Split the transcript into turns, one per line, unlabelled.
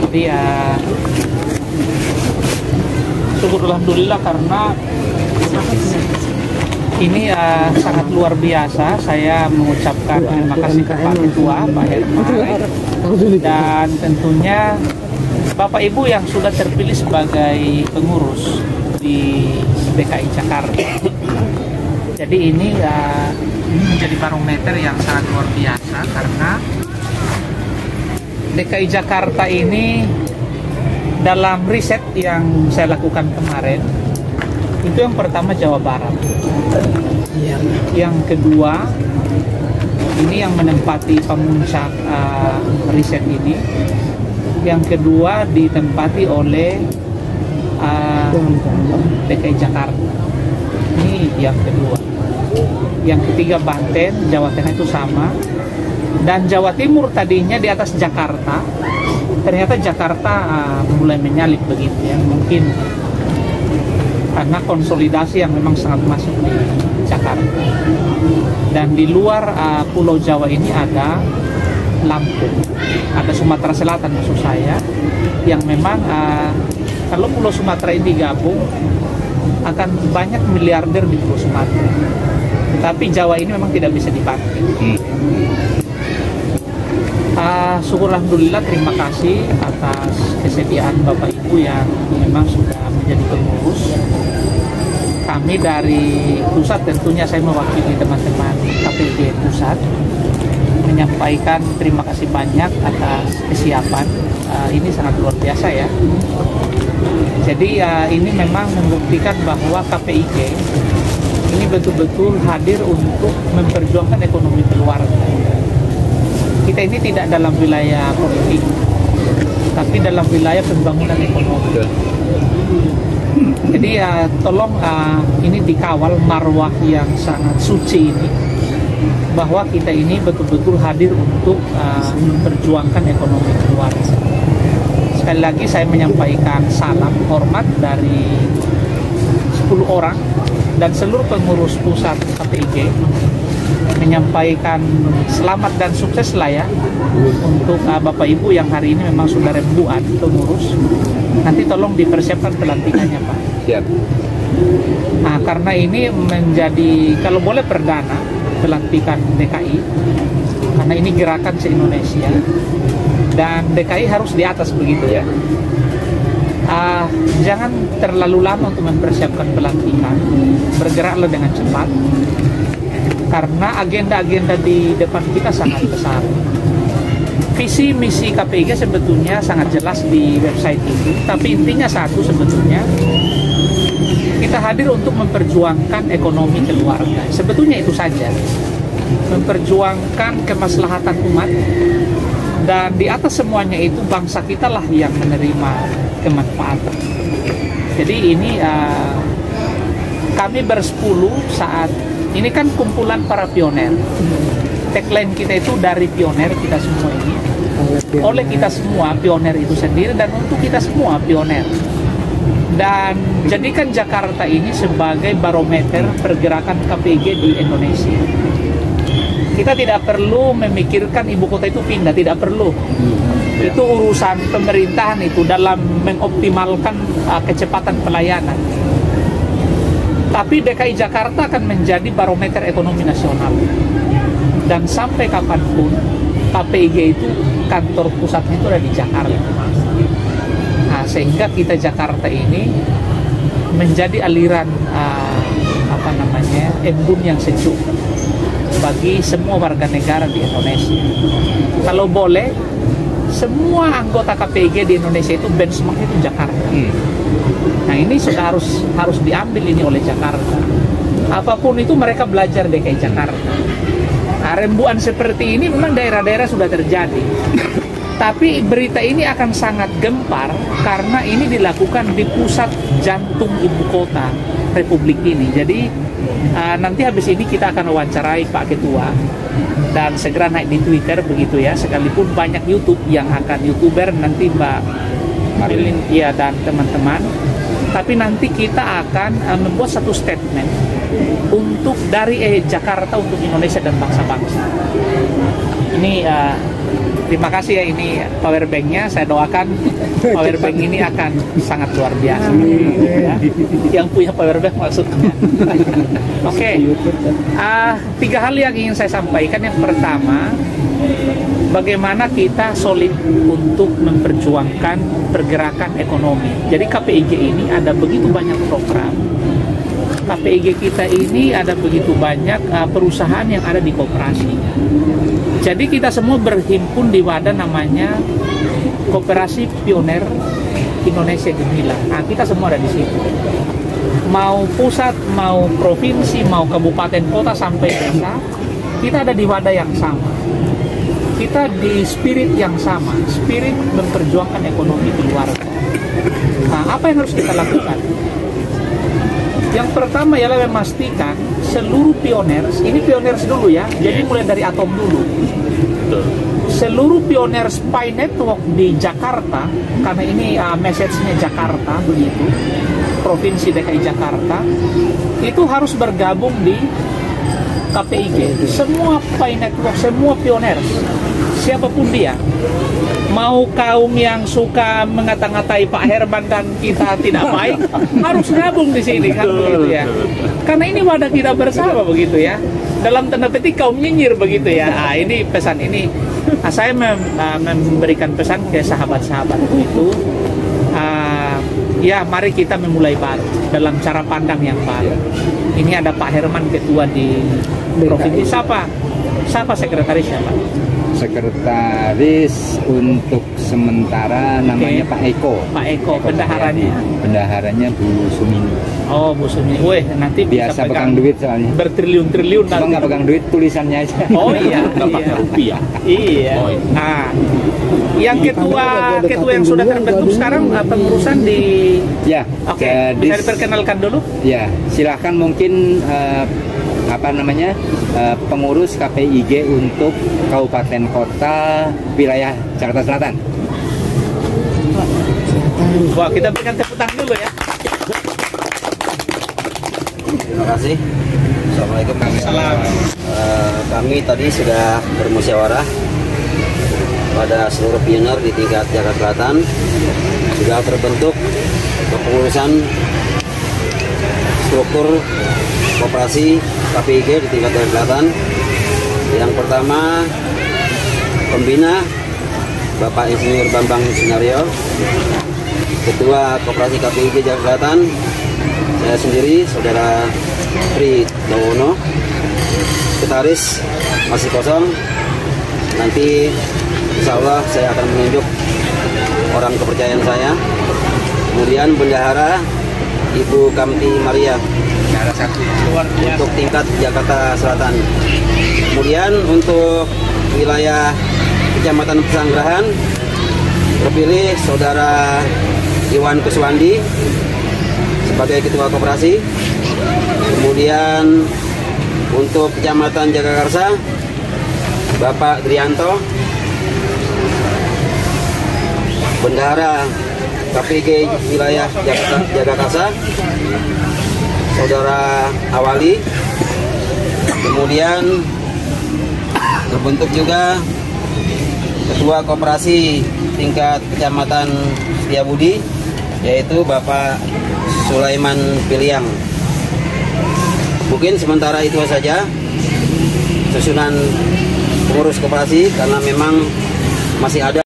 Jadi syukur alhamdulillah karena ini sangat luar biasa. Saya mengucapkan terima kasih kepada Ketua Pak Herman dan tentunya Bapak Ibu yang sudah terpilih sebagai pengurus di DKI Jakarta. Jadi ini menjadi barometer yang sangat luar biasa karena DKI Jakarta ini dalam riset yang saya lakukan kemarin itu yang pertama Jawa Barat, yang kedua ini yang menempati pemuncak riset ini, yang kedua ditempati oleh DKI Jakarta, ini yang kedua, yang ketiga Banten, Jawa Tengah itu sama, dan Jawa Timur tadinya di atas Jakarta, ternyata Jakarta mulai menyalip begitu ya, mungkin karena konsolidasi yang memang sangat masuk di Jakarta. Dan di luar Pulau Jawa ini ada Lampung, ada Sumatera Selatan maksud saya, yang memang kalau Pulau Sumatera ini digabung akan banyak miliarder di Pulau Sumatera. Tapi Jawa ini memang tidak bisa dipakai. Syukur alhamdulillah, terima kasih atas kesediaan Bapak Ibu yang memang sudah menjadi pengurus. Kami dari pusat, tentunya saya mewakili teman-teman KPIG pusat, menyampaikan terima kasih banyak atas kesiapan. Ini sangat luar biasa ya. Jadi ini memang membuktikan bahwa KPIG ini betul-betul hadir untuk memperjuangkan ekonomi keluarga. Kita ini tidak dalam wilayah politik, tapi dalam wilayah pembangunan ekonomi. Jadi tolong ini dikawal marwah yang sangat suci ini, bahwa kita ini betul-betul hadir untuk memperjuangkan ekonomi keluarga. Sekali lagi saya menyampaikan salam hormat dari 10 orang dan seluruh pengurus pusat KPIG, menyampaikan selamat dan sukses lah ya untuk Bapak Ibu yang hari ini memang sudah ribuan pengurus. Nanti tolong dipersiapkan pelantikannya Pak. Siap. Karena ini menjadi kalau boleh perdana pelantikan DKI, karena ini gerakan se-Indonesia dan DKI harus di atas begitu ya. Jangan terlalu lama untuk mempersiapkan pelantikan, bergeraklah dengan cepat karena agenda-agenda di depan kita sangat besar. Visi misi KPIG sebetulnya sangat jelas di website itu, tapi intinya satu sebetulnya, kita hadir untuk memperjuangkan ekonomi keluarga. Sebetulnya itu saja, memperjuangkan kemaslahatan umat, dan di atas semuanya itu bangsa kita lah yang menerima kemanfaatan. Jadi ini kami bersepuluh saat ini kan kumpulan para pioner. Tagline kita itu dari pioner kita semua ini, oleh kita semua pioner itu sendiri dan untuk kita semua pioner. Dan jadikan Jakarta ini sebagai barometer pergerakan KPIG di Indonesia. Kita tidak perlu memikirkan ibu kota itu pindah, tidak perlu. Itu urusan pemerintahan itu dalam mengoptimalkan kecepatan pelayanan. Tapi DKI Jakarta akan menjadi barometer ekonomi nasional. Dan sampai kapanpun KPIG itu kantor pusatnya itu ada di Jakarta. Sehingga kita Jakarta ini menjadi aliran embun yang sejuk bagi semua warga negara di Indonesia. Kalau boleh, semua anggota KPIG di Indonesia itu benchmarknya itu Jakarta. Nah ini sudah harus diambil ini oleh Jakarta. Apapun itu mereka belajar DKI Jakarta. Rembuan seperti ini memang daerah-daerah sudah terjadi. Tapi berita ini akan sangat gempar karena ini dilakukan di pusat jantung ibu kota Republik ini. Jadi nanti habis ini kita akan wawancarai Pak Ketua dan segera naik di Twitter begitu ya. Sekalipun banyak YouTube yang akan YouTuber nanti Mbak Marilyn ya dan teman-teman. Tapi nanti kita akan membuat satu statement untuk dari Jakarta untuk Indonesia dan bangsa-bangsa. Ini Terima kasih ya, ini power banknya. Saya doakan power bank ini akan sangat luar biasa. Ya. Yang punya power bank maksudnya. Oke. 3 hal yang ingin saya sampaikan. Yang pertama, bagaimana kita solid untuk memperjuangkan pergerakan ekonomi. Jadi KPIG ini ada begitu banyak program. KPIG kita ini ada begitu banyak perusahaan yang ada di koperasi. Jadi kita semua berhimpun di wadah namanya Koperasi Pioner Indonesia Gemilang. Nah, kita semua ada di situ. Mau pusat, mau provinsi, mau kabupaten, kota sampai desa, kita ada di wadah yang sama. Kita di spirit yang sama, spirit memperjuangkan ekonomi keluarga. Nah, apa yang harus kita lakukan? Yang pertama ialah memastikan seluruh pioners, ini pioners dulu ya, jadi mulai dari atom dulu. Seluruh pioners Pi Network di Jakarta, karena ini message-nya Jakarta begitu, Provinsi DKI Jakarta, itu harus bergabung di KPIG. Semua Pi Network, semua pioners, siapapun dia, mau kaum yang suka mengata-ngatai Pak Herman dan kita tidak baik, harus gabung di sini kan begitu ya. Karena ini wadah kita bersama begitu ya. Dalam tanda petik kaum nyinyir begitu ya. Ini pesan ini. Saya memberikan pesan ke sahabat-sahabat itu. Ya, mari kita memulai baru dalam cara pandang yang baru. Ini ada Pak Herman ketua di provinsi. Siapa sekretarisnya Pak?
Sekretaris untuk sementara namanya Pak Eko.
Pak Eko, bendaharanya?
Bendaharanya Bu Sumini.
Oh, Bu Sumini. Weh, nanti
biasa pegang duit soalnya.
Bertriliun-triliun nanti.
Cuma nggak pegang duit, tulisannya aja.
Oh iya,
pakai rupiah.
Iya.
Oh, iya.
Nah, yang ketua yang sudah terbentuk sekarang pengurusan di.
Ya.
Oke. Bisa diperkenalkan dulu?
Ya, silahkan mungkin pengurus KPIG untuk kabupaten kota wilayah Jakarta Selatan.
Wah, kita berikan tepuk tangan dulu ya.
Terima kasih. Assalamualaikum.
Salam.
Kami tadi sudah bermusyawarah pada seluruh pioner di tingkat Jakarta Selatan. Sudah terbentuk kepengurusan struktur koperasi KPIG di tingkat Jakarta Selatan. Yang pertama, pembina Bapak Insinyur Bambang Sunario, Ketua Koperasi KPIG Jakarta Selatan. Saya sendiri, Saudara Tri Bawono. Sekretaris masih kosong. Nanti insya Allah saya akan menunjuk orang kepercayaan saya. Kemudian bendahara Ibu Kamti Maria untuk tingkat Jakarta Selatan. Kemudian untuk wilayah Kecamatan Pesanggerahan terpilih Saudara Iwan Kuswandi sebagai Ketua Koperasi. Kemudian untuk Kecamatan Jagakarsa Bapak Drianto, Bendahara KPIG wilayah Jagakarsa Saudara Awali. Kemudian terbentuk juga Ketua Koperasi tingkat Kecamatan Setiabudi, yaitu Bapak Sulaiman Piliang. Mungkin sementara itu saja susunan pengurus koperasi, karena memang masih ada